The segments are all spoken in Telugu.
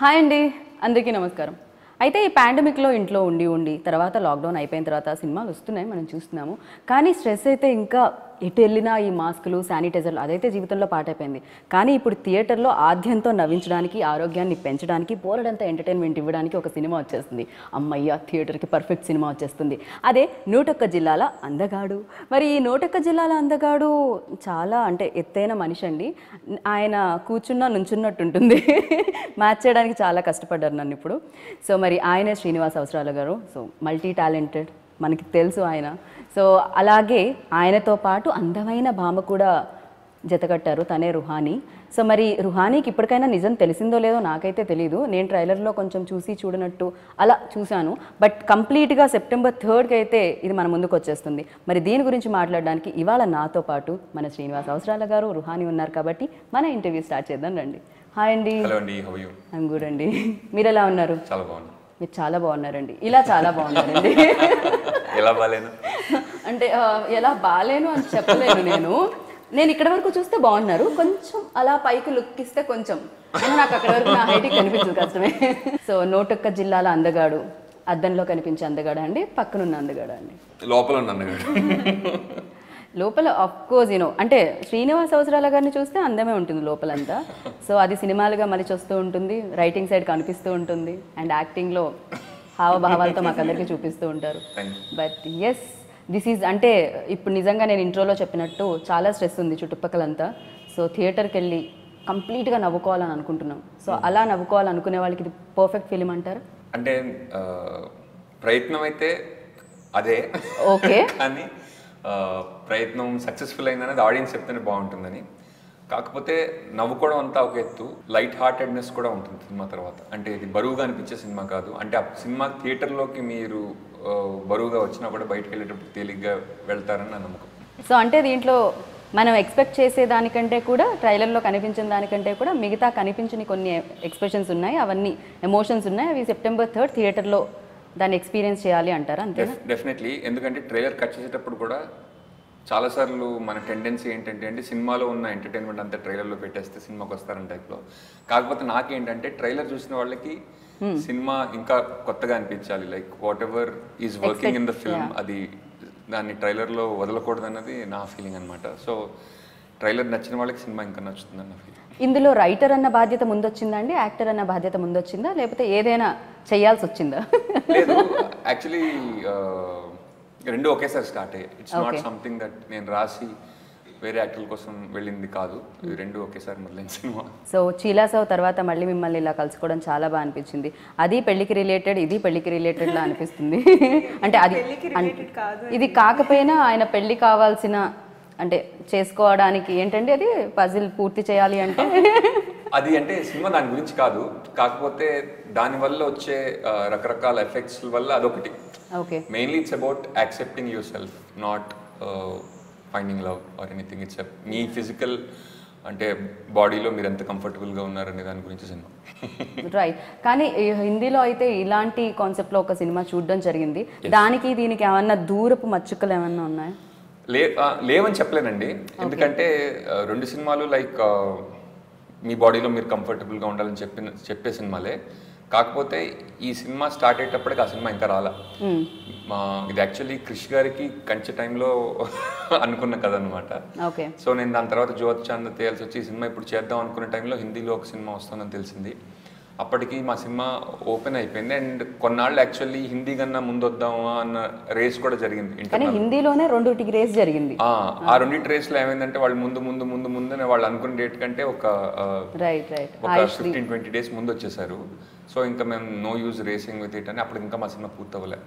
హాయ్ అండి, అందరికీ నమస్కారం. అయితే ఈ పాండమిక్లో ఇంట్లో ఉండి తర్వాత లాక్డౌన్ అయిపోయిన తర్వాత సినిమాలు వస్తున్నాయి, మనం చూస్తున్నాము. కానీ స్ట్రెస్ అయితే ఇంకా ఎటు వెళ్ళినా ఈ మాస్కులు, శానిటైజర్లు అదైతే జీవితంలో పాటైపోయింది. కానీ ఇప్పుడు థియేటర్లో ఆద్యంతో నవ్వించడానికి, ఆరోగ్యాన్ని పెంచడానికి, పోలడంతా ఎంటర్టైన్మెంట్ ఇవ్వడానికి ఒక సినిమా వచ్చేస్తుంది. అమ్మయ్య, థియేటర్కి పర్ఫెక్ట్ సినిమా వచ్చేస్తుంది. అదే 101 జిల్లాల అందగాడు. మరి ఈ 101 జిల్లాల అందగాడు చాలా అంటే ఎత్తైన మనిషి అండి. ఆయన కూర్చున్నా నుంచున్నట్టు ఉంటుంది. మ్యాచ్ చేయడానికి చాలా కష్టపడ్డారు నన్ను ఇప్పుడు. సో మరి ఆయనే శ్రీనివాస్ అవసరాల గారు. సో మల్టీ టాలెంటెడ్, మనకి తెలుసు ఆయన. సో అలాగే ఆయనతో పాటు అందమైన భామ కూడా జతకట్టారు, తనే రుహానీ. సో మరి రుహానీకి ఇప్పటికైనా నిజం తెలిసిందో లేదో నాకైతే తెలీదు. నేను ట్రైలర్లో కొంచెం చూడనట్టు అలా చూశాను. బట్ కంప్లీట్గా September 3కి అయితే ఇది మన ముందుకు వచ్చేస్తుంది. మరి దీని గురించి మాట్లాడడానికి ఇవాళ నాతో పాటు మన శ్రీనివాస్ అవసరాల గారు, రుహానీ ఉన్నారు. కాబట్టి మన ఇంటర్వ్యూ స్టార్ట్ చేద్దాం రండి. హాయ్ అండి. హలో అండి, హౌ యూ? ఐఎమ్ గుడ్ అండి. మీరు ఎలా ఉన్నారు? చాలా బాగున్నా. మీరు చాలా బాగున్నారండి. ఇలా చాలా బాగున్నారండి. ఎలా బాలేను అంటే ఎలా బాలేను అని చెప్పలేను. నేను ఇక్కడ వరకు చూస్తే బాగున్నారు, కొంచెం అలా పైకి లుక్ ఇస్తే కొంచెం నాకు అక్కడ వరకు నా హైట్కి కనిపించదు, కష్టమే. సో 101 జిల్లాల అందగాడు, అద్దంలో కనిపించే అందగాడా అండి, పక్కనున్న అందగాడా అండి? లోపల ఉన్న అందగాడు. లోపల కోర్స్ అంటే శ్రీనివాస్ అవసరాల గారిని చూస్తే అందమే ఉంటుంది లోపలంతా. సో అది సినిమాలుగా మలిచి వస్తూ ఉంటుంది, రైటింగ్ సైడ్ కనిపిస్తూ ఉంటుంది, అండ్ యాక్టింగ్లో హావభావాలతో మాకు అందరికీ చూపిస్తూ ఉంటారు. బట్ ఎస్, దిస్ ఈజ్ అంటే ఇప్పుడు నిజంగా నేను ఇంట్రోలో చెప్పినట్టు చాలా స్ట్రెస్ ఉంది చుట్టుపక్కలంతా. సో థియేటర్కి వెళ్ళి కంప్లీట్గా నవ్వుకోవాలని అనుకుంటున్నాం. సో అలా నవ్వుకోవాలనుకునే వాళ్ళకి ఇది పర్ఫెక్ట్ ఫిలిం అంటారు? అంటే ప్రయత్నం అయితే అదే, ఓకే. కానీ ప్రయత్నం సక్సెస్ఫుల్ అయిందనేది ఆడియన్స్ చెప్తేనే బాగుంటుందని. కాకపోతే నవ్వుకోవడం అంతా ఒక ఎత్తు, లైట్ హార్టెడ్నెస్ కూడా ఉంటుంది సినిమా తర్వాత. అంటే ఇది బరువుగా అనిపించే సినిమా కాదు. అంటే ఆ సినిమా థియేటర్లోకి మీరు బరువుగా వచ్చినా కూడా బయటకు వెళ్ళేటప్పుడు తేలిగ్గా వెళ్తారని నా నమ్మకం. సో అంటే దీంట్లో మనం ఎక్స్పెక్ట్ చేసే దానికంటే కూడా, ట్రైలర్లో కనిపించిన దానికంటే కూడా మిగతా కనిపించని కొన్ని ఎక్స్ప్రెషన్స్ ఉన్నాయి, అవన్నీ ఎమోషన్స్ ఉన్నాయి. అవి September 3 థియేటర్లో దాన్ని ఎక్స్పీరియన్స్ చేయాలి అంటారా? అంతే, డెఫినెట్లీ. ఎందుకంటే ట్రైలర్ కట్ చేసేటప్పుడు కూడా చాలాసార్లు మన టెండెన్సీ ఏంటంటే అండి, సినిమాలో ఉన్న ఎంటర్టైన్మెంట్ అంతా ట్రైలర్లో పెట్టేస్తే సినిమాకి వస్తారని టైప్లో. కాకపోతే నాకేంటంటే ట్రైలర్ చూసిన వాళ్ళకి సినిమా ఇంకా కొత్తగా అనిపించాలి. Like what ever is working in the film, అది దాన్ని ట్రైలర్లో వదలకూడదు అన్నది నా ఫీలింగ్ అనమాట. సో ట్రైలర్ నచ్చిన వాళ్ళకి సినిమా ఇంకా నచ్చుతుంది అన్న ఫీలింగ్. ఇందులో రైటర్ అన్న బాధ్యత ముందొచ్చిందా అండి, యాక్టర్ అన్న బాధ్యత ముందొచ్చిందా, లేకపోతే ఏదైనా చేయాల్సి వచ్చిందా? లేదు, యాక్చువల్లీ రెండు ఒకేసారి స్టార్ట్ అయ్యాయి. ఇట్స్ నాట్ సంథింగ్ దట్ నేను రాసి వేరే యాక్టర్ల కోసం వెళ్ళింది కాదు, రెండు ఒకేసారి మొదలైన సినిమా. సో చీలాసావ్ తర్వాత మళ్ళీ మిమ్మల్ని ఇలా కలుసుకోవడం చాలా బాగా అనిపించింది. అది పెళ్లికి రిలేటెడ్, ఇది పెళ్లికి రిలేటెడ్ లా అనిపిస్తుంది. అంటే అది ఇది కాకపోయినా ఆయన పెళ్లి కావాల్సిన, అంటే చేసుకోవడానికి ఏంటంటే అది పజిల్ పూర్తి చేయాలి అంటే అది అంటే సినిమా దాని గురించి కాదు. కాకపోతే దానివల్ల వచ్చే రకరకాల ఎఫెక్ట్స్ వల్ల అదొకటి. Okay, mainly it's about accepting your self, not finding love or anything. It's me physical అంటే బాడీలో మీరు ఎంత కంఫర్టబుల్గా ఉన్నారనే దాని గురించి సినిమా. రైట్. కానీ హిందీలో అయితే ఇలాంటి కాన్సెప్ట్లో ఒక సినిమా చూడడం జరిగింది. దానికి దీనికి ఏమన్నా దూరపు మచ్చుకలు ఏమన్నా ఉన్నాయా? లేవని చెప్పలేనండి. ఎందుకంటే రెండు సినిమాలు లైక్ మీ బాడీలో మీరు కంఫర్టబుల్గా ఉండాలని చెప్పే సినిమాలే. కాకపోతే ఈ సినిమా స్టార్ట్ అయ్యేటప్పటికి ఆ సినిమా ఇంకా రాలా. ఇది యాక్చువల్లీ క్రిష్ గారికి కంచె టైంలో అనుకున్న కథ అనమాట. సో నేను దాని తర్వాత జ్యోత్ చాంద్ తేల్సి వచ్చి ఈ సినిమా ఇప్పుడు చేద్దాం అనుకున్న టైంలో హిందీలో ఒక సినిమా వస్తుందని తెలిసింది. అప్పటికి మా సినిమా ఓపెన్ అయిపోయింది. అండ్ కొన్నాళ్ళు యాక్చువల్లీ హిందీ కన్నా ముందు వద్దామా అన్న రేస్ కూడా జరిగింది. హిందీలోనే రెండుటికి రేస్ జరిగింది. ఆ రెండింటి రేస్లో ఏమైందంటే వాళ్ళు ముందు వాళ్ళు అనుకున్న డేట్ కంటే ఒక 15-20 డేస్ ముందు వచ్చేసారు. సో ఇంకా మేము no use racing with it అని అప్పుడు ఇంకా మా సినిమా పూర్తి అవ్వలే,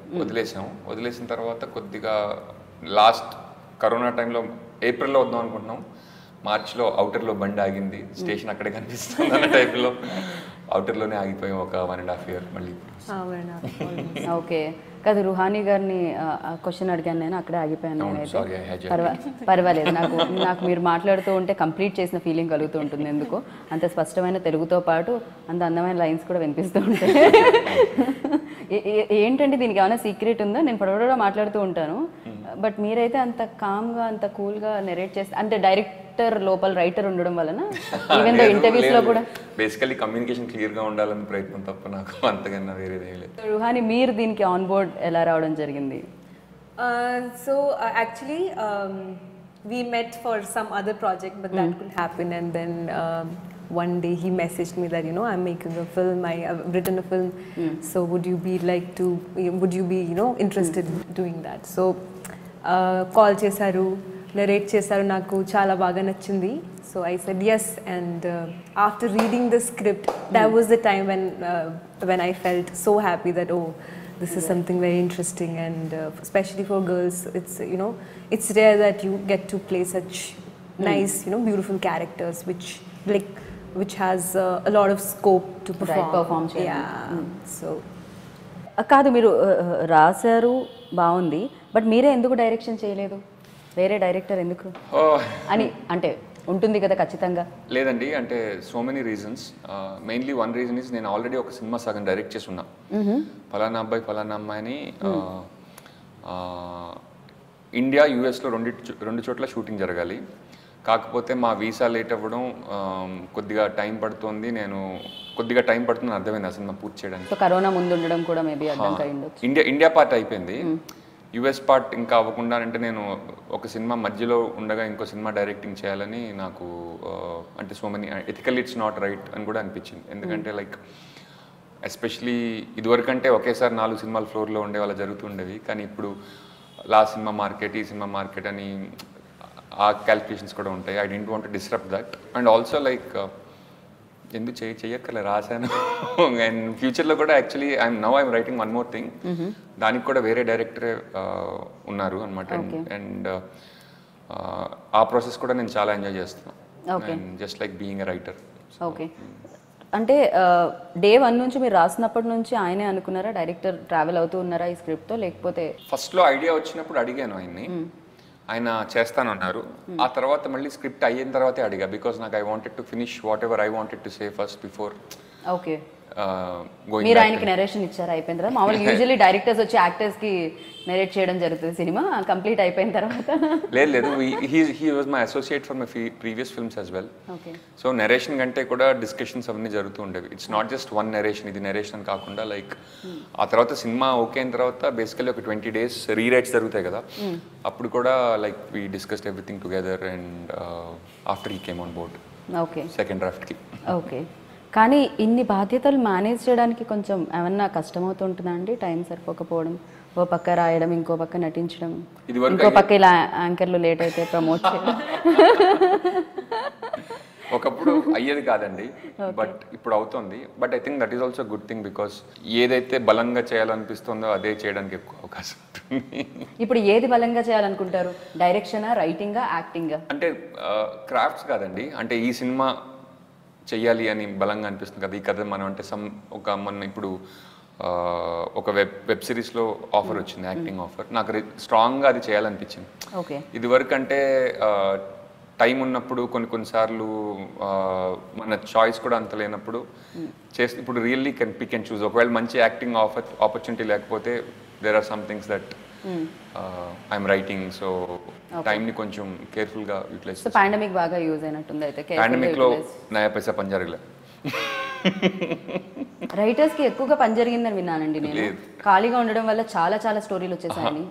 వదిలేసిన తర్వాత కొద్దిగా లాస్ట్ కరోనా టైంలో ఏప్రిల్లో వద్దాం అనుకుంటున్నాం. మార్చిలో అవుటర్లో బండి ఆగింది, స్టేషన్ అక్కడే కనిపిస్తుంది అన్న టైప్లో అవుటర్లోనే ఆగిపోయాం ఒక 1.5 year మళ్ళీ. ఓకే, కాదు రుహానీ గారిని క్వశ్చన్ అడిగాను, నేను అక్కడే ఆగిపోయాను. నేనైతే పర్వాలేదు, నాకు మీరు మాట్లాడుతూ ఉంటే కంప్లీట్ చేసిన ఫీలింగ్ కలుగుతూ ఉంటుంది. ఎందుకు అంత స్పష్టమైన తెలుగుతో పాటు అంత అందమైన లైన్స్ కూడా వినిపిస్తూ ఉంటాయి. ఏంటంటే దీనికి ఏమైనా సీక్రెట్ ఉందా? నేను పొడవడా మాట్లాడుతూ ఉంటాను, బట్ మీరైతే అంత కామ్గా అంత కూల్గా నెరేట్ చేస్తే అంటే డైరెక్టర్ లోపల రైటర్ ఉండడం వలన ఈవెన్ దో ఇంటర్వ్యూస్లో కూడా బేసికలీ కమ్యూనికేషన్ క్లియర్గా ఉండాలని ప్రయత్నం తప్ప నాకు అంతకన్నా వేరేది ఏం లేదు. రుహాని మీరు దీనికి ఆన్ బోర్డ్ ఎలా రావడం జరిగింది? Actually, we met for some other project, but that couldn't happen. And then one day he messaged me that I'm making a film. I've written a film. So would you be interested in doing that? So call chesaru, narrate chesaru, naku chala baga nachindi. So I said yes. And after reading the script, that was the time when I felt so happy that this is something very interesting, and especially for girls, it's rare that you get to play such nice, beautiful characters, which has a lot of scope to perform. So కాదు, మీరు రాశారు బాగుంది, బట్ మీరే ఎందుకు డైరెక్షన్ చేయలేదు? వేరే డైరెక్టర్ ఎందుకు అని అంటే ఉంటుంది కదా ఖచ్చితంగా. లేదండి, అంటే so many reasons. Mainly one reason is నేను ఆల్రెడీ ఒక సినిమా సగం డైరెక్ట్ చేసి ఉన్నా. ఫలానా అబ్బాయి ఫలానా అమ్మాయిని ఇండియా యూఎస్లో రెండు చోట్ల షూటింగ్ జరగాలి. కాకపోతే మా వీసా లేట్ అవ్వడం, కొద్దిగా టైం పడుతుంది. కొద్దిగా టైం పడుతుంది అర్థమైంది ఆ సినిమా పూర్తి చేయడానికి. సో కరోనా ముందు ఉండడం కూడా మేబీ అర్థం అయ్యిండొచ్చు. ఇండియా పార్ట్ అయిపోయింది, యుఎస్ పార్ట్ ఇంకా అవ్వకుండా అంటే నేను ఒక సినిమా మధ్యలో ఉండగా ఇంకో సినిమా డైరెక్టింగ్ చేయాలని నాకు అంటే so many ethical it's not right అని కూడా అనిపించింది. ఎందుకంటే లైక్ ఎస్పెషలీ ఇదివరకంటే ఒకేసారి 4 సినిమాలు ఫ్లోర్లో ఉండే వాళ్ళ జరుగుతుండేవి. కానీ ఇప్పుడు లాస్ట్ సినిమా మార్కెట్, ఈ సినిమా మార్కెట్ అని ఆ క్యాల్కులేషన్స్ కూడా ఉంటాయి. I don't want to disturb that. And also like ఎందుకు చెయ్యక్కర్లే రాశాను. అండ్ ఫ్యూచర్లో కూడా actually I'm writing one more thing. దానికి కూడా వేరే డైరెక్టరే ఉన్నారు అనమాట. అండ్ ఆ ప్రాసెస్ కూడా నేను చాలా ఎంజాయ్ చేస్తున్నాను, just like being a writer. Okay, అంటే డే 1 నుంచి మీరు రాసినప్పటి నుంచి ఆయనే అనుకున్నారా? డైరెక్టర్ ట్రావెల్ అవుతూ ఉన్నారా ఈ స్క్రిప్ట్తో? లేకపోతే ఫస్ట్లో ఐడియా వచ్చినప్పుడు అడిగాను ఆయన్ని, ఆయన చేస్తానన్నారు. ఆ తర్వాత మళ్ళీ స్క్రిప్ట్ అయిన తర్వాతే అడిగా, బికాస్ నాకు I wanted to finish what ever I wanted to say first before. Okay, మీరు ఆయనకి నరేషన్ ఇచ్చారు అయిపోయిన తర్వాత? మామూలుగా యూజువల్లీ డైరెక్టర్స్ వచ్చి యాక్టర్స్కి నరేట్ చేయడం జరుగుతుంది సినిమా కంప్లీట్ అయిపోయిన తర్వాత. లేదు, he was my associate for my previous films as well. So narration కంటే కూడా డిస్కషన్స్ అవన్నీ జరుగుతూ ఉండేవి. It's not just one narration, ఇది నరేషన్ అని కాకుండా లైక్ ఆ తర్వాత సినిమా ఓకే అయిన తర్వాత బేసికలీ ఒక 20 days రీరైట్స్ జరుగుతాయి కదా, అప్పుడు కూడా like we discussed everything together. And after he came on board second డ్రాఫ్ట్కి. ఓకే, కానీ ఇన్ని బాధ్యతలు మేనేజ్ చేయడానికి కొంచెం ఏమన్నా కష్టమవుతుంటుందా అండి? టైం సరిపోకపోవడం, ఓ పక్క రాయడం, ఇంకో పక్క నటించడం, ఇంకో పక్క ఇలా యాంకర్లు లేట్ అయితే ప్రమోట్ చేయడం. ఒకప్పుడు అయ్యేది కాదండి, బట్ ఇప్పుడు అవుతుంది. But I think that is also good thing, because ఏదైతే బలంగా చేయాలనిపిస్తుందో అదే చేయడానికి ఎక్కువ అవకాశం ఉంటుంది. ఇప్పుడు ఏది బలంగా చేయాలనుకుంటారు? డైరెక్షనా, రైటింగా, యాక్టింగా? అంటే క్రాఫ్ట్స్ కాదండి, అంటే ఈ సినిమా చెయ్యాలి అని బలంగా అనిపిస్తుంది కదా, ఈ కథ మనం అంటే మన ఇప్పుడు ఒక వెబ్ సిరీస్లో ఆఫర్ వచ్చింది, యాక్టింగ్ ఆఫర్. నాకు స్ట్రాంగ్గా అది చేయాలనిపించింది. ఓకే, ఇదివరకు అంటే టైం ఉన్నప్పుడు కొన్నిసార్లు మన చాయిస్ కూడా అంత లేనప్పుడు చేస్తే, ఇప్పుడు రియల్లీ పిక్ అండ్ చూస్. ఒకవేళ మంచి యాక్టింగ్ ఆపర్చునిటీ లేకపోతే there are some things that I'm writing. So టైంని కొంచెం కేర్ఫుల్గా యూటిలైజ్. సో పాండమిక్ బాగా యూజ్ అయినట్టుంది అయితే. పాండమిక్లో నయా పైసా పని జరగలే. రైటర్స్కి ఎక్కువగా పని జరిగిందని విన్నానండి నేను. ఖాళీగా ఉండడం వల్ల చాలా చాలా స్టోరీలు వచ్చేసాయని.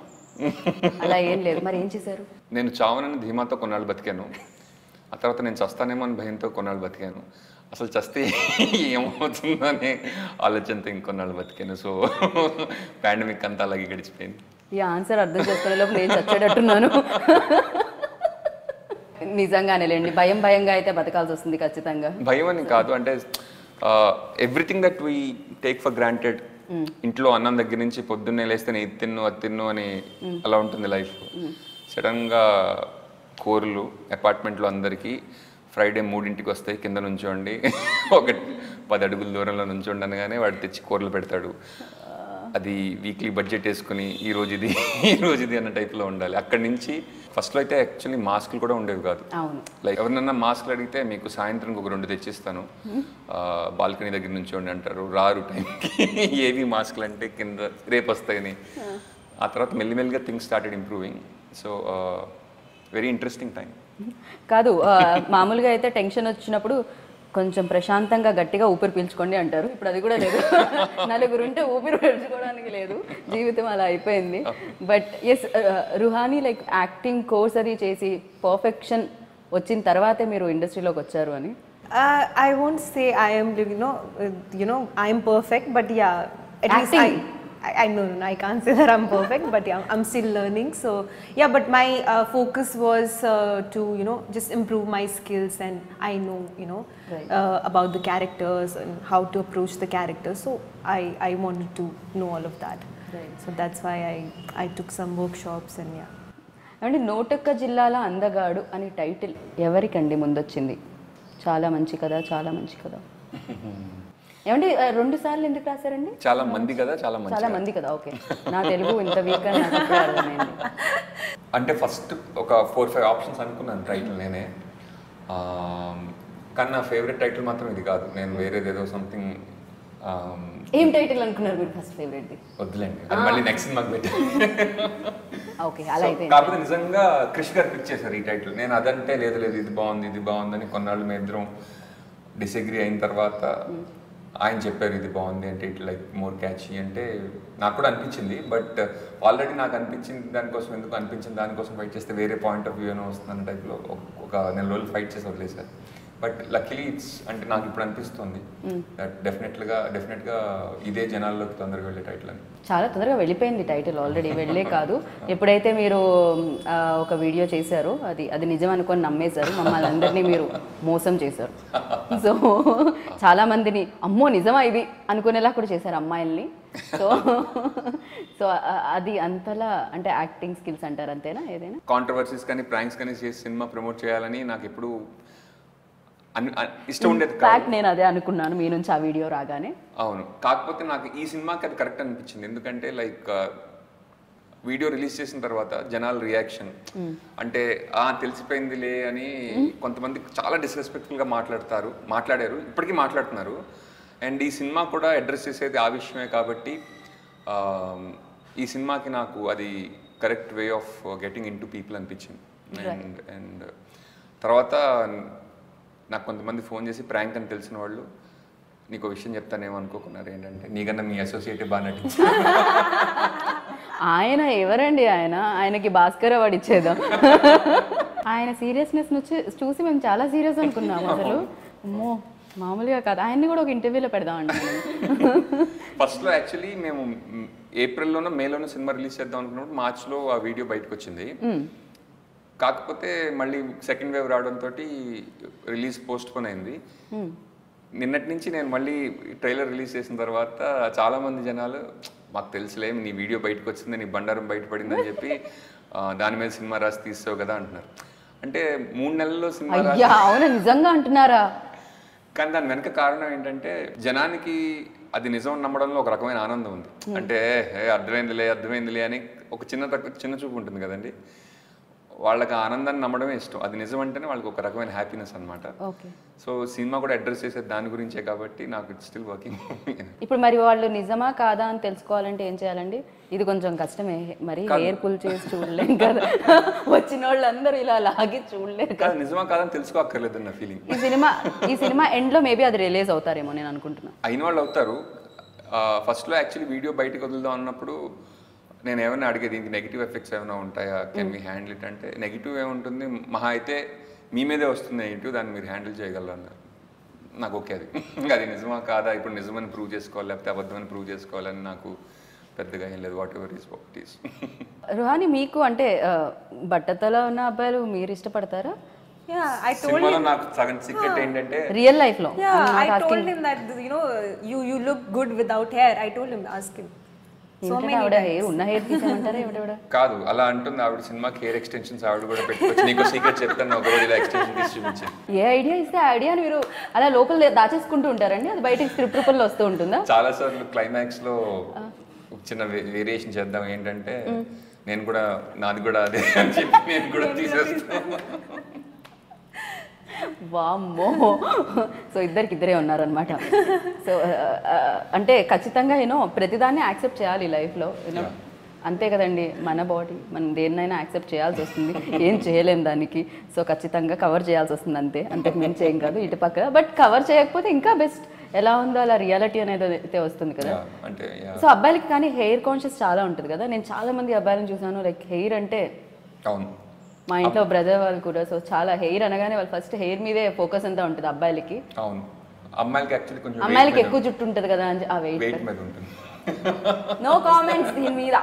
అలా ఏం లేదు, మరి ఏం చేశారు? నేను చావనని ధీమాతో కొన్నాళ్ళు బతికాను. ఆ తర్వాత నేను చస్తానేమో అని భయంతో కొన్నాళ్ళు బతికాను. అసలు చస్తే ఏమవుతుందో అనే ఆలోచనతో ఇంకొన్నాళ్ళు బతికాను. సో పాండమిక్ అంతా అలాగే గడిచిపోయింది. ఈ ఆన్సర్ అర్థం చేసుకునే లోపు నేను చచ్చేటట్టున్నాను. నిజంగానేలేండి, భయంగా అయితే బతకాల్సి వస్తుంది ఖచ్చితంగా. భయం అని కాదు, అంటే everything that we take for granted. ఇంట్లో అన్నం దగ్గర నుంచి పొద్దున్నే లేస్తే నేను ఇది తిన్ను అది తిన్ను అని అలా ఉంటుంది లైఫ్. సడన్గా కూరలు అపార్ట్మెంట్లో అందరికీ ఫ్రైడే 3 వస్తాయి, కింద నుంచోండి, ఒక 10 అడుగుల దూరంలో నుంచోండి అనగానే వాడు తెచ్చి కూరలు పెడతాడు. అది వీక్లీ బడ్జెట్ వేసుకుని ఈ రోజు ఇది అన్న టైప్లో ఉండాలి. అక్కడి నుంచి ఫస్ట్లో అయితే యాక్చువల్లీ మాస్కులు కూడా ఉండేవి కాదు. లైక్ ఎవరినన్నా మాస్కులు అడిగితే మీకు సాయంత్రం ఒక 2 తెచ్చిస్తాను, బాల్కనీ దగ్గర నుంచి అంటారు. రారు టైంకి ఏవి మాస్కులు అంటే కింద రేపు వస్తాయని. ఆ తర్వాత మెల్లిమెల్లిగా things started improving. So very interesting time. కాదు మామూలుగా అయితే టెన్షన్ వచ్చినప్పుడు కొంచెం ప్రశాంతంగా గట్టిగా ఊపిరి పీల్చుకోండి అంటారు. ఇప్పుడు అది కూడా లేదు. నలుగురు ఉంటే ఊపిరి పీల్చుకోవడానికి లేదు, జీవితం అలా అయిపోయింది. But yes, Ruhani like acting course అది చేసి పర్ఫెక్షన్ వచ్చిన తర్వాతే మీరు ఇండస్ట్రీలోకి వచ్చారు అని. I won't say I am, I am perfect, but yeah, at least Acting. I no, I can't say that I'm perfect, but yeah, I'm still learning. So yeah, but my focus was to just improve my skills, and I know Right. about the characters and how to approach the characters. So I wanted to know all of that. Right. So that's why I took some workshops and yeah. అంటే నోటొక్క జిల్లాల అందగాడు అని టైటిల్ ఎవరికండి ముందొచ్చింది? చాలా మంచి కదా, చాలా మంచి కదా. ఏమండి 2 సార్లు ఎందుకు రాశారండి? చాలా మంది కదా, చాలా మంది, చాలా మంది కదా. ఓకే, నా తెలుగు ఇంత వీక్ అని నాకు ఇప్పుడే అర్థమైంది. అంటే ఫస్ట్ ఒక 4-5 ఆప్షన్స్ అనుకున్నాను టైటిల్ నేనే, కానీ నా ఫేవరెట్ టైటిల్ మాత్రం ఇది కాదు. నేను వేరేదేదో సంథింగ్. ఏం టైటిల్ అనుకున్నారు మీరు ఫస్ట్ ఫేవరెట్ది? వద్దులేండి, అది మళ్ళీ నెక్స్ట్ సినిమాకి పెట్టాను. ఓకే, అలా అయితే కాకపోతే నిజంగా క్రిష్ గారు పిక్ చేశారు ఈ టైటిల్. నేను అదంటే లేదు లేదు ఇది బాగుంది ఇది బాగుందని కొన్నాళ్ళు మేము ఇద్దరం డిసగ్రీ అయిన తర్వాత ఆయన చెప్పారు ఇది బాగుంది అంటే ఇట్ లైక్ మోర్ క్యాచీ అంటే నాకు కూడా అనిపించింది. బట్ ఆల్రెడీ నాకు అనిపించింది దానికోసం ఎందుకు అనిపించింది దానికోసం ఫైట్ చేస్తే వేరే పాయింట్ ఆఫ్ వ్యూ ఏమో వస్తుందన్న టైప్లో ఒక నెల రోజులు ఫైట్ చేసి వదిలేశారు. బట్ లక్కీలీ ఇట్స్ అంటే నాకు ఇప్పుడు అనిపిస్తుంది దట్ డెఫినెట్గా ఇదే జనాల్లోకి తొందరగా వెళ్ళే టైటిల్ అని. చాలా తొందరగా వెళ్ళిపోయింది టైటిల్, ఆల్రెడీ వెళ్ళే కాదు. ఎప్పుడైతే మీరు ఒక వీడియో చేశారో అది నిజం అనుకొని నమ్మేశారు, మమ్మల్ని అందరినీ మీరు మోసం చేశారు. సో చాలా మందిని అమ్మో నిజమా ఇది అనుకునేలా కూడా చేశారు అమ్మాయిల్ని. సో అది అంతలా అంటే యాక్టింగ్ స్కిల్స్ అంటారు అంతేనా? ఏదైనా కాంట్రవర్సీస్ కానీ ప్రాంక్స్ కానీ చేసి సినిమా ప్రమోట్ చేయాలని నాకు ఎప్పుడు ఇష్టం ఉండేది కాదు. నేను అదే అనుకున్నాను మీ నుంచి ఆ వీడియో రాగానే. అవును, కాకపోతే నాకు ఈ సినిమాకి అది కరెక్ట్ అనిపించింది. ఎందుకంటే లైక్ వీడియో రిలీజ్ చేసిన తర్వాత జనాల రియాక్షన్ అంటే తెలిసిపోయిందిలే అని కొంతమంది చాలా డిస్రెస్పెక్ట్ఫుల్గా మాట్లాడారు, ఇప్పటికీ మాట్లాడుతున్నారు. అండ్ ఈ సినిమా కూడా అడ్రస్ చేసేది ఆ విషయమే కాబట్టి ఈ సినిమాకి నాకు అది correct way of getting in to people అనిపించింది. అండ్ తర్వాత నాకు కొంతమంది ఫోన్ చేసి ప్రాంక్ అని తెలిసిన వాళ్ళు నీకు విషయం చెప్తానేమో అనుకోకున్నారు. ఏంటంటే నీకన్నా మీ అసోసియేట్ బాగా నటించారు. ఆయన ఎవరండి? ఆయనకి భాస్కర్ అవార్డు ఇచ్చేద్దాం. ఆయన సీరియస్నెస్ చూసి మేము చాలా సీరియస్ అనుకున్నాము. అసలు అమ్మో మామూలుగా కాదు. ఆయన్ని కూడా ఒక ఇంటర్వ్యూలో పెడదామండి. ఫస్ట్లో యాక్చువల్లీ మేము ఏప్రిల్లోనో మేలోనో సినిమా రిలీజ్ చేద్దాం అనుకున్నప్పుడు మార్చ్లో ఆ వీడియో బయటకు వచ్చింది. కాకపోతే మళ్ళీ సెకండ్ వేవ్ రావడంతో రిలీజ్ పోస్ట్ పోన్ అయింది. నిన్నటి నుంచి నేను మళ్ళీ ట్రైలర్ రిలీజ్ చేసిన తర్వాత చాలామంది జనాలు మాకు తెలుసులే నీ వీడియో బయటకు వచ్చింది, నీ బండారం బయటపడిందని చెప్పి దాని మీద సినిమా రాసి తీస్తావు కదా అంటున్నారు. అంటే 3 నెలల్లో సినిమా రాసి. అవునా, నిజంగా అంటున్నారా? కానీ దాని వెనక కారణం ఏంటంటే జనానికి అది నిజం నమ్మడంలో ఒక రకమైన ఆనందం ఉంది. అంటే అర్థమైందిలే అని ఒక చిన్న చూపు ఉంటుంది కదండి, వాళ్ళకి ఆనందాన్ని నమ్మడమే ఇష్టం. అది నిజం అంటేనే వాళ్ళకి ఒక రకమైన హ్యాపీనెస్ అనమాట. సో సినిమా కూడా అడ్రస్ చేసేది దాని గురించే కాబట్టి నాకు ఇట్స్ స్టిల్ వర్కింగ్. ఇప్పుడు మరి వాళ్ళు నిజమా కాదా అని తెలుసుకోవాలంటే ఏం చేయాలండి? ఇది కొంచెం కష్టమే, మరి హెయిర్ పుల్ చేసి చూడలేం కదా, వచ్చిన వాళ్ళందరూ ఇలా లాగి చూడలేరు కదా. నిజమా కాదని తెలుసుకోక్కర్లేదు నా ఫీలింగ్. ఈ సినిమా ఎండ్ లో మేబీ అది రిలీజ్ అవుతారేమో నేను అనుకుంటున్నా. అయిన వాళ్ళు అవుతారు. ఫస్ట్లో యాక్చువల్లీ వీడియో బయటకు వదులుదాం అన్నప్పుడు నేను ఏమైనా అడిగేది దీనికి నెగిటివ్ ఎఫెక్ట్స్ ఏమైనా ఉంటాయా, కెన్ మీ హ్యాండిల్ ఇట్ అంటే నెగిటివ్ ఏముంటుంది, మహా అయితే మీ మీదే వస్తుంది నెగిటివ్, దాన్ని మీరు హ్యాండిల్ చేయగలరు అన్నారు. నాకు ఓకే, అది నిజమా కాదా ఇప్పుడు నిజమని ప్రూవ్ చేసుకోవాలి లేకపోతే అబద్ధమని ప్రూవ్ చేసుకోవాలని నాకు పెద్దగా ఏం లేదు. What ever is what is. Ruhani, మీకు అంటే బట్టతల ఉన్న అబ్బాయిలు మీరు ఇష్టపడతారా? సినిమాలో నాకు సగం సీక్రెట్ ఏంటంటే రియల్ లైఫ్ లో I told him that you look good without hair. I told him, ask him. కాదు అలా అంటుంది ఆవిడ. సినిమాకి హెయిర్ ఎక్స్టెన్షన్స్ ఆవిడ కూడా పెట్టుకోవచ్చు. నీకు సీక్రెట్ చెప్తాను, ఒక రోజు ఇలా ఎక్స్టెన్షన్ తీసి చూపించింది. ఏ ఐడియా ఇస్తే ఆ ఐడియాని మీరు అలా లోపల దాచేసుకుంటూ ఉంటారండి, అది బయటకి స్క్రిప్ట్ రూపంలో వస్తూ ఉంటుందా? చాలా సార్లు క్లైమాక్స్ లో చిన్న వేరియేషన్ చేద్దాం ఏంటంటే నేను కూడా నాది కూడా అదే అని చెప్పి నేను కూడా తీసేస్తాను. వామ్మో, సో ఇద్దరే ఉన్నారనమాట. సో అంటే ఖచ్చితంగా ప్రతిదాన్ని యాక్సెప్ట్ చేయాలి లైఫ్లో. అంతే కదండి, మన బాడీ మనం దేన్నైనా యాక్సెప్ట్ చేయాల్సి వస్తుంది, ఏం చేయలేం దానికి. సో ఖచ్చితంగా కవర్ చేయాల్సి వస్తుంది, అంతకు మించి ఏం కాదు ఇటు పక్క. బట్ కవర్ చేయకపోతే ఇంకా బెస్ట్, ఎలా ఉందో అలా రియాలిటీ అనేది అయితే వస్తుంది కదా. అంటే సో అబ్బాయిలకి కానీ హెయిర్ కాన్షియస్ చాలా ఉంటుంది కదా. నేను చాలా మంది అబ్బాయిలను చూసాను, లైక్ హెయిర్ అంటే అవును మా ఇంట్లో బ్రదర్ వాళ్ళు కూడా. సో చాలా హెయిర్ అనగానే వాళ్ళు ఫస్ట్ హెయిర్ మీదే ఫోకస్ అంతా ఉంటుంది అబ్బాయిలకి. అవును, అమ్మాయిలకి యాక్చువల్లీ కొంచెం అమ్మాయిలకి ఎక్కువ జుట్టు ఉంటుంది కదా అని ఆ వెయిట్ మీద ఉంటుంది. నో కామెంట్స్ దీని మీద.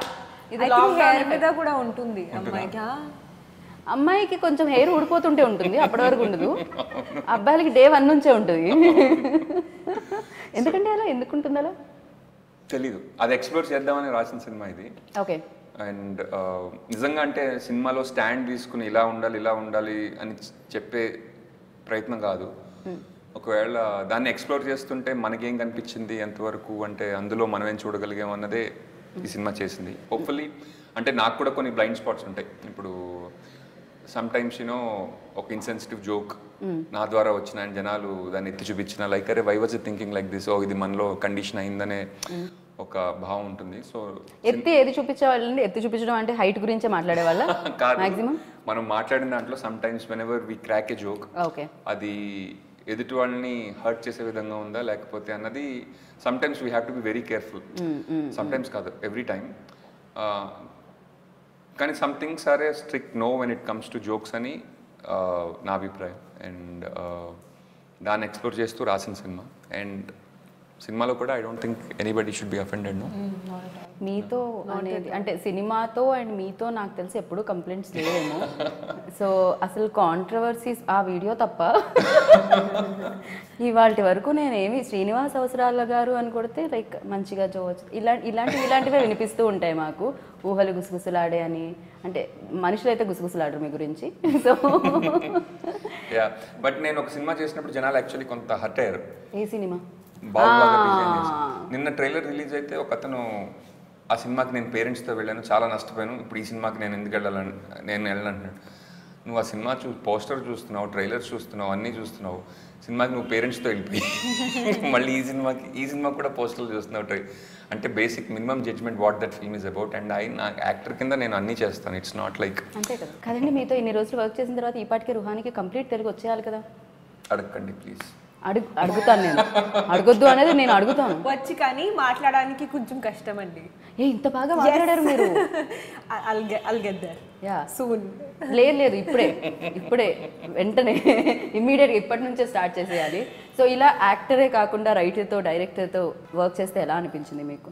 ఇది హెయిర్ మీద కూడా ఉంటుంది అమ్మాయికి. అమ్మాయికి కొంచెం హెయిర్ ఊడిపోతుంటే ఉంటుంది, అప్పటి వరకు ఉండదు. అబ్బాయిలకి డే 1 నుంచే ఉంటుంది. ఎందుకంటే అలా ఎందుకుంటుంది అలా తెలీదు, అది ఎక్స్ప్లోర్ చేద్దామని రాసిన సినిమా ఇది. ఓకే. అండ్ నిజంగా అంటే సినిమాలో స్టాండ్ తీసుకుని ఇలా ఉండాలి అని చెప్పే ప్రయత్నం కాదు. ఒకవేళ దాన్ని ఎక్స్ప్లోర్ చేస్తుంటే మనకేం కనిపించింది ఎంతవరకు, అంటే అందులో మనం ఏం చూడగలిగాం అన్నదే ఈ సినిమా చేసింది. హోప్ఫుల్లీ అంటే నాకు కూడా కొన్ని బ్లైండ్ స్పాట్స్ ఉంటాయి. ఇప్పుడు సమ్టైమ్స్ ఒక ఇన్సెన్సిటివ్ జోక్ నా ద్వారా వచ్చిన అండ్ జనాలు దాన్ని ఎత్తి చూపించిన, లైక్ అరే why was thinking like this, ఇది మనలో కండిషన్ అయిందనే ఒక భావం ఉంటుంది. సో ఏది చూపించేవాళ్ళండి? ఎత్తి చూపించడం అంటే హైట్ గురించే మాట్లాడే వాళ్ళ మాక్సిమం మనం మాట్లాడిన దాంట్లో sometimes whenever we crack a joke, అది ఎదుటి వాళ్ళని హర్ట్ చేసే విధంగా ఉందా లేకపోతే అన్నది sometimes we have to be very careful. Sometimes కాదు, ఎవ్రీ టైమ్. కానీ some things are a strict no when it comes to jokes అని నా అభిప్రాయం. అండ్ దాన్ని ఎక్స్ప్లోర్ చేస్తూ రాసిన సినిమా. అండ్ సినిమాలో కూడా I don't think anybody should be offended. No, మీతో అనేది అంటే సినిమాతో అండ్ మీతో నాకు తెలిసి ఎప్పుడూ కంప్లైంట్స్ లేవేమో. సో అసలు కాంట్రవర్సీస్ ఆ వీడియో తప్ప ఇవాళ వరకు నేనేమి శ్రీనివాస్ అవసరాల గారు అని కొడితే లైక్ మంచిగా జోవచ్చు ఇలాంటివే వినిపిస్తూ ఉంటాయి మాకు. ఊహలు గుసగుసలాడే అని, అంటే మనుషులు అయితే గుసగుసలాడరు మీ గురించి. సో బట్ నేను ఒక సినిమా చేసినప్పుడు జనాలు యాక్చువల్లీ కొంత హర్ట్ అయ్యారు. ఏ సినిమా? నిన్న ట్రైలర్ రిలీజ్ అయితే ఒక అతను ఆ సినిమాకి నేను పేరెంట్స్తో వెళ్ళాను, చాలా నష్టపోయాను, ఇప్పుడు ఈ సినిమాకి నేను ఎందుకు వెళ్ళాలంటున్నాడు. నువ్వు ఆ సినిమా పోస్టర్ చూస్తున్నావు, ట్రైలర్ చూస్తున్నావు, అన్నీ చూస్తున్నావు, సినిమాకి నువ్వు పేరెంట్స్తో వెళ్ళిపోయి మళ్ళీ ఈ సినిమాకి కూడా పోస్టర్లు చూస్తున్నావు. అంటే basic minimum judgement what that film is about. And నా యాక్టర్ కింద నేను అన్నీ చేస్తాను, ఇట్స్ నాట్ లైక్. అంతే కదా కదండి. మీతో ఇన్ని రోజులు వర్క్ చేసిన తర్వాత ఈ పాటికి రుహానికి కంప్లీట్ తెలుగు వచ్చేయాలి కదా. అడగండి ప్లీజ్. అడుగుతాను నేను, అడగొద్దు అనేది నేను అడుగుతాను. వచ్చి కానీ మాట్లాడడానికి కొంచెం కష్టం అండి. ఇంత బాగా మాట్లాడారు మీరు. లేదు ఇప్పుడే వెంటనే ఇమ్మీడియట్గా ఇప్పటి నుంచే స్టార్ట్ చేసేయాలి. సో ఇలా యాక్టరే కాకుండా రైటర్తో డైరెక్టర్తో వర్క్ చేస్తే ఎలా అనిపించింది మీకు?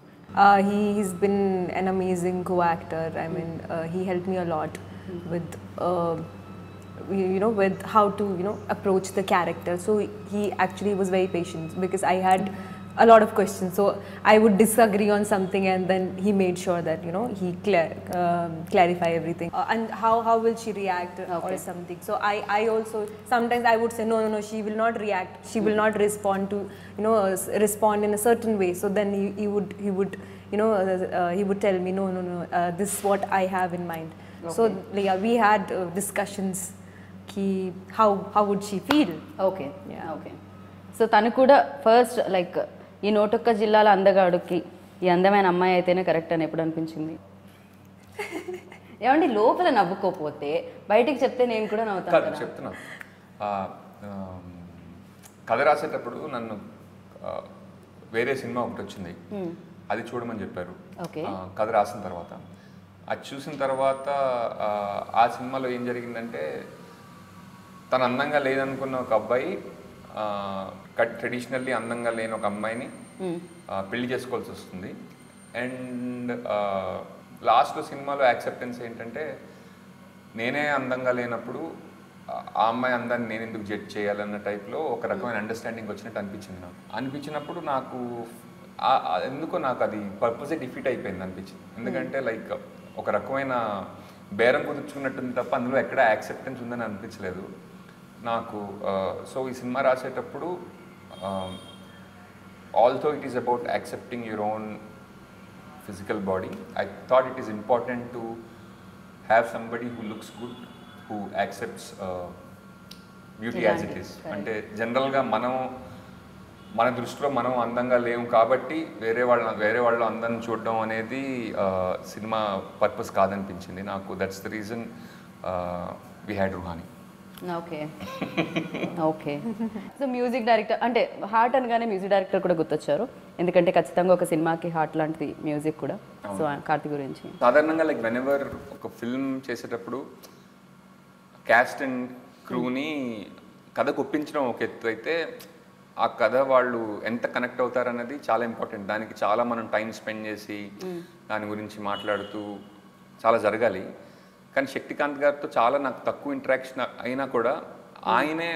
He's been an amazing co-actor. I mean, he helped me a lot with with how to approach the character. So he actually was very patient because I had a lot of questions. So I would disagree on something and then he made sure that he clarify everything. And how will she react or something. So I also sometimes I would say no, she will not react, she will not respond to respond in a certain way. So then he would he would tell me no, this is what I have in mind. So yeah, we had discussions how would she feel. Okay. So తను కూడా ఫస్ట్ లైక్ ఈ నోటొక్క జిల్లాల అందగాడుకి ఈ అందమైన అమ్మాయి అయితేనే కరెక్ట్ అని ఎప్పుడు అనిపించింది? ఏమండి లోపల నవ్వుకోపోతే బయటికి చెప్తే నేను కూడా నవ్వుతాను. చెప్తున్నా, కథ రాసేటప్పుడు నన్ను వేరే సినిమా ఒకటి వచ్చింది, అది చూడమని చెప్పారు. కథ రాసిన తర్వాత అది చూసిన తర్వాత ఆ సినిమాలో ఏం జరిగిందంటే, తను అందంగా లేదనుకున్న ఒక అబ్బాయి ట్రెడిషనల్లీ అందంగా లేని ఒక అమ్మాయిని పెళ్లి చేసుకోవాల్సి వస్తుంది. అండ్ లాస్ట్లో సినిమాలో యాక్సెప్టెన్స్ ఏంటంటే, నేనే అందంగా లేనప్పుడు ఆ అమ్మాయి అందాన్ని నేను ఎందుకు జడ్జ్ చేయాలన్న టైప్లో ఒక రకమైన అండర్స్టాండింగ్ వచ్చినట్టు అనిపించినప్పుడు నాకు ఎందుకో నాకు అది పర్పసే డిఫీట్ అయిపోయింది అనిపించింది. ఎందుకంటే లైక్ ఒక రకమైన బేరం కుదుర్చుకున్నట్టుంది తప్ప అందులో ఎక్కడ యాక్సెప్టెన్స్ ఉందని అనిపించలేదు నాకు. సో ఈ సినిమా రాసేటప్పుడు also it is about accepting your own physical body. I thought it is important to have somebody who looks good, who accepts beauty as it is. అంటే జనరల్గా మనం మన దృష్టిలో మనం అందంగా లేము కాబట్టి వేరే వాళ్ళు అందాన్ని చూడడం అనేది సినిమా పర్పస్ కాదనిపించింది నాకు. That's the reason we had Ruhani. Okay okay. So music director అంటే హార్ట్ అనగానే మ్యూజిక్ డైరెక్టర్ కూడా గుర్తొచ్చారు, ఎందుకంటే ఖచ్చితంగా ఒక సినిమాకి హార్ట్ లాంటిది మ్యూజిక్ కూడా. సో కార్తీ గురించి సాధారణంగా లైక్ వెనెవర్ ఒక ఫిల్మ్ చేసేటప్పుడు క్యాస్ట్ అండ్ క్రూని కథకు ఒప్పించడం ఒక ఎత్తు అయితే, ఆ కథ వాళ్ళు ఎంత కనెక్ట్ అవుతారన్నది చాలా ఇంపార్టెంట్. దానికి చాలా మనం టైం స్పెండ్ చేసి దాని గురించి మాట్లాడుతూ చాలా జరగాలి. కానీ శక్తికాంత్ గారితో చాలా నాకు తక్కువ ఇంటరాక్షన్ అయినా కూడా ఆయనే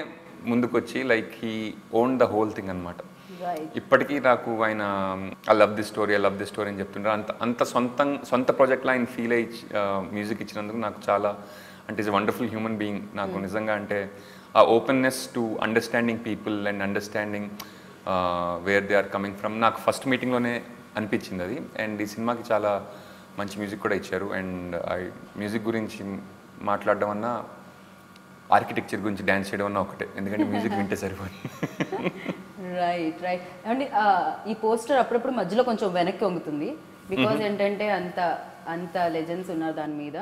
ముందుకొచ్చి like he own the whole thing అనమాట. ఇప్పటికీ నాకు ఆయన ఐ లవ్ ది స్టోరీ అని చెప్తుంటారు. అంత సొంత ప్రాజెక్ట్లో ఆయన ఫీల్ అయ్యి మ్యూజిక్ ఇచ్చినందుకు నాకు చాలా అంటే ఈజ్ వండర్ఫుల్ హ్యూమన్ బీయింగ్. నాకు నిజంగా అంటే ఆ openness to understanding people and understanding where they are coming from నాకు ఫస్ట్ మీటింగ్లోనే అనిపించింది అది. అండ్ ఈ సినిమాకి చాలా మంచి మ్యూజిక్ కూడా ఇచ్చారు. అండ్ మ్యూజిక్ గురించి మాట్లాడడం అన్నా ఆర్కిటెక్చర్ గురించి డ్యాన్స్ చేయడం అన్నా ఒకటే, ఎందుకంటే మ్యూజిక్ వింటే సరిపోయింది. రైట్ అండ్ ఈ పోస్టర్ అప్పుడప్పుడు మధ్యలో కొంచెం వెనక్కి వంగుతుంది, బికాజ్ ఏంటంటే అంత లెజెండ్స్ ఉన్నారు దాని మీద.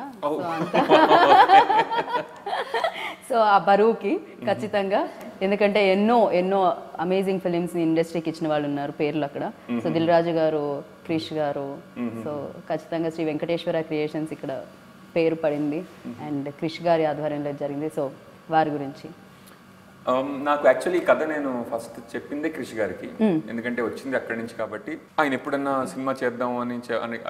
సో ఆ బరువుకి ఖచ్చితంగా, ఎందుకంటే ఎన్నో అమేజింగ్ ఫిలిమ్స్ని ఇండస్ట్రీకి ఇచ్చిన వాళ్ళు ఉన్నారు పేర్లు అక్కడ. సో దిల్ రాజు గారు, క్రిష్ గారు, సో ఖచ్చితంగా శ్రీ వెంకటేశ్వర క్రియేషన్స్ ఇక్కడ పేరు పడింది అండ్ క్రిష్ గారి ఆధ్వర్యంలో జరిగింది. సో వారి గురించి నాకు యాక్చువల్లీ ఈ కథ నేను ఫస్ట్ చెప్పిందే క్రిష్ గారికి, ఎందుకంటే వచ్చింది అక్కడి నుంచి కాబట్టి. ఆయన ఎప్పుడన్నా సినిమా చేద్దాం అని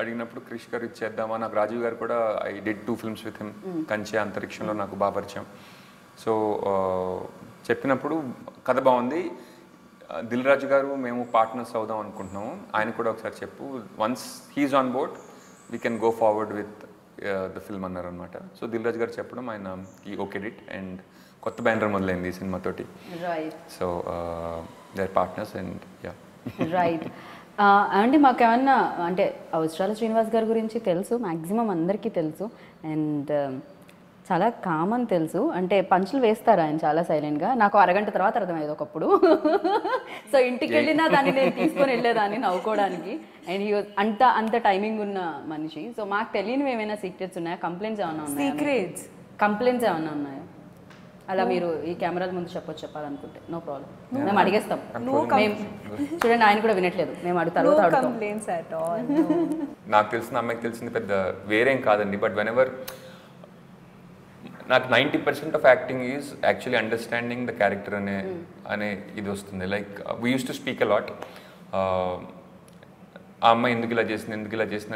అడిగినప్పుడు క్రిష్ గారు ఇచ్చేద్దామా. నాకు రాజీవ్ గారు కూడా I did 2 films with him. కంచె, అంతరిక్షంలో నాకు బాగా పరిచయం. సో చెప్పినప్పుడు కథ బాగుంది, దిల్ రాజు గారు మేము పార్ట్నర్స్ అవుదాం అనుకుంటున్నాము, ఆయన కూడా ఒకసారి చెప్పు, once he's on board we can go forward with the film అన్నారు అనమాట. సో దిల్ రాజు గారు చెప్పడం ఆయన ఈ ఓకే డిట్ అండ్ కొత్త బ్యానర్ మొదలైంది ఈ సినిమాతోటి. So they are partners and yeah right. అంటే మాకేమన్నా అంటే అవసరాల శ్రీనివాస్ గారి గురించి తెలుసు, మ్యాక్సిమం అందరికీ తెలుసు అండ్ చాలా కామన్ తెలుసు. అంటే పంచులు వేస్తారు ఆయన చాలా సైలెంట్గా, నాకు అరగంట తర్వాత అర్థమయ్యేది ఒకప్పుడు. సో ఇంటికి వెళ్ళినా దాన్ని నేను తీసుకొని వెళ్ళేదాన్ని నవ్వుకోవడానికి. అండ్ అంత టైమింగ్ ఉన్న మనిషి. సో మాకు తెలియనివి ఏమైనా సీక్రెట్స్ ఉన్నాయా, కంప్లైంట్స్ ఏమైనా ఉన్నాయా? కంప్లైంట్స్ ఏమైనా ఉన్నాయా అలా మీరు ఈ కెమెరాల ముందు చెప్పాలనుకుంటే? నో ప్రాబ్లం, మేము అడిగేస్తాం. మేము చూడండి, ఆయన కూడా వినట్లేదు, మేము అడుగుతాం. నాకు తెలిసిన అమ్మాయికి తెలిసింది పెద్ద వేరేం కాదండి. బట్ వెనెవర్ నాకు 90% of acting is actually understanding the character అనే ఇది వస్తుంది. Like we use to speak a lot. ఆ అమ్మాయి ఎందుకు ఇలా చేసింది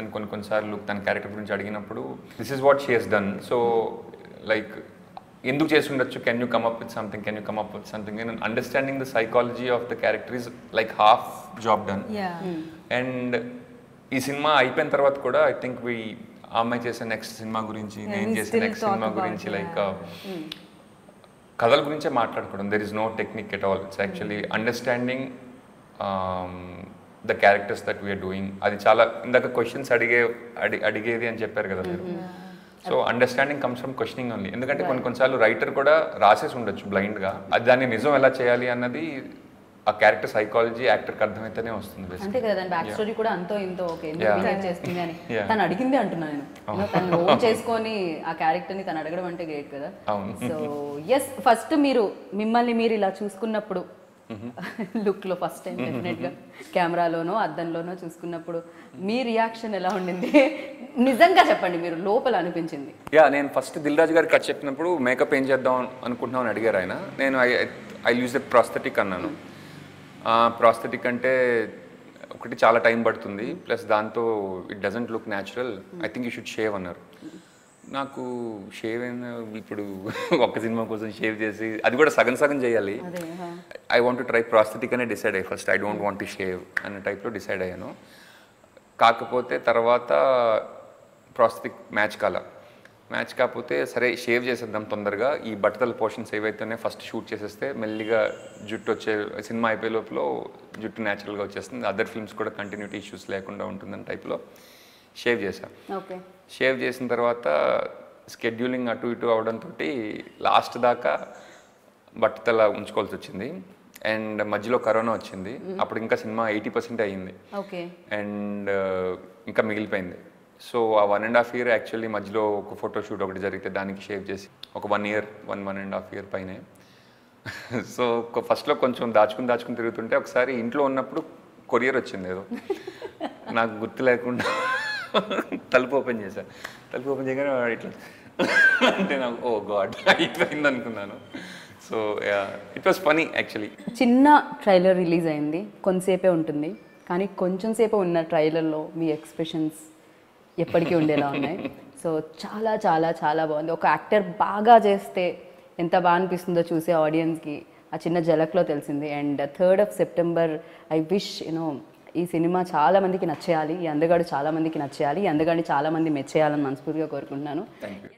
అని కొన్నిసార్లు తన క్యారెక్టర్ గురించి అడిగినప్పుడు this is what she has done. So like ఎందుకు చేసి ఉండొచ్చు, can you come up with something and understanding the psychology of the character is like half job done. And ఈ సినిమా అయిపోయిన తర్వాత కూడా ఐ థింక్ ఆ అమ్మాయి చేసే నెక్స్ట్ సినిమా గురించి, నేను చేసే నెక్స్ట్ సినిమా గురించి లైక్ కథల గురించే మాట్లాడుకోవడం. There is no technique at all. It's actually understanding the characters that we're doing. అది చాలా ఇందాక క్వశ్చన్స్ అడిగేది అని చెప్పారు కదా మీరు. So understanding comes from questioning only. ఎందుకంటే కొన్నిసార్లు రైటర్ కూడా రాసేసి ఉండొచ్చు బ్లైండ్గా, అది దాన్ని నిజం ఎలా చేయాలి అన్నది ఆ క్యారెక్టర్ సైకాలజీ యాక్టర్కి అర్థమైతేనే వస్తుంది. అంతే కదా, దాని బ్యాక్ స్టోరీ కూడా అంతో ఇంతో ఓకే చేస్తుంది అని తను అడిగింది అంటున్నా నేను. తను ఓన్ చేసుకొని ఆ క్యారెక్టర్ని తను అడగడం అంటే గ్రేట్ కదా. సో ఎస్, ఫస్ట్ మిమ్మల్ని మీరు ఇలా చూసుకున్నప్పుడు లుక్లో ఫస్ట్ టైం డెఫినెట్గా కెమెరాలోనో అద్దంలోనో చూసుకున్నప్పుడు మీ రియాక్షన్ ఎలా ఉండింది? నిజంగా చెప్పండి, మీరు లోపల అనిపించింది. నేను ఫస్ట్ దిల్ రాజు గారికి కట్ చెప్పినప్పుడు మేకప్ ఏం చేద్దాం అనుకుంటున్నాం అని అడిగారు ఆయన. నేను ఐ యూజ్ ఎ ప్రాస్థెటిక్ అన్నాను. ప్రాస్థెటిక్ అంటే ఒకటి చాలా టైం పడుతుంది, ప్లస్ దాంతో it doesn't look natural, I think you should shave అన్నారు. నాకు షేవ్ అయినా ఇప్పుడు ఒక్క సినిమా కోసం షేవ్ చేసి అది కూడా సగం చేయాలి. I want to try prosthetic అనే డిసైడ్ అయ్యి first. I don't want to shave అనే టైప్లో డిసైడ్ అయ్యాను. కాకపోతే తర్వాత ప్రాస్థెటిక్ మ్యాచ్ కాకపోతే సరే షేవ్ చేసేద్దాం తొందరగా, ఈ బట్టతల పోర్షన్స్ ఏవైతేనే ఫస్ట్ షూట్ చేసేస్తే మెల్లిగా జుట్టు వచ్చే సినిమా అయిపోయే లోపల జుట్టు న్యాచురల్గా వచ్చేస్తుంది, అదర్ ఫిల్మ్స్ కూడా కంటిన్యూటీ ఇష్యూస్ లేకుండా ఉంటుందని టైప్లో షేవ్ చేశాను. షేవ్ చేసిన తర్వాత స్కెడ్యూలింగ్ అటు ఇటు అవడంతో లాస్ట్ దాకా బట్టతల ఉంచుకోవాల్సి వచ్చింది. అండ్ మధ్యలో కరోనా వచ్చింది. అప్పుడు ఇంకా సినిమా 80% అయ్యింది ఓకే. అండ్ ఇంకా మిగిలిపోయింది. సో ఆ 1.5 year యాక్చువల్లీ మధ్యలో ఒక ఫోటోషూట్ ఒకటి జరిగితే దానికి షేవ్ చేసి ఒక 1 year 1.5 year పైనే. సో ఫస్ట్లో కొంచెం దాచుకుని తిరుగుతుంటే ఒకసారి ఇంట్లో ఉన్నప్పుడు కొరియర్ వచ్చింది ఏదో నాకు గుర్తు లేకుండా. తలుపు ఓపెన్ చేశాను. తలుపు ఓపెన్ చేయగానే ఇట్లా అంటే నాకు ఓ గాడ్ అయిపోయింది అనుకున్నాను. So it was funny actually. చిన్న ట్రైలర్ రిలీజ్ అయింది, కొంతసేపే ఉంటుంది, కానీ కొంచెం సేపు ఉన్న ట్రైలర్లో మీ ఎక్స్ప్రెషన్స్ ఎప్పటికీ ఉండేలా ఉన్నాయి. సో చాలా చాలా చాలా బాగుంది. ఒక యాక్టర్ బాగా చేస్తే ఎంత బాగా అనిపిస్తుందో చూసే ఆడియన్స్కి ఆ చిన్న జలక్లో తెలిసింది. And 3rd of September I wish ఈ సినిమా చాలా మందికి నచ్చేయాలి, ఈ అందగాడు చాలా మందికి నచ్చేయాలి, ఈ అందగాడిని చాలా మంది మెచ్చేయాలని మనస్ఫూర్తిగా కోరుకుంటున్నాను. Thank you.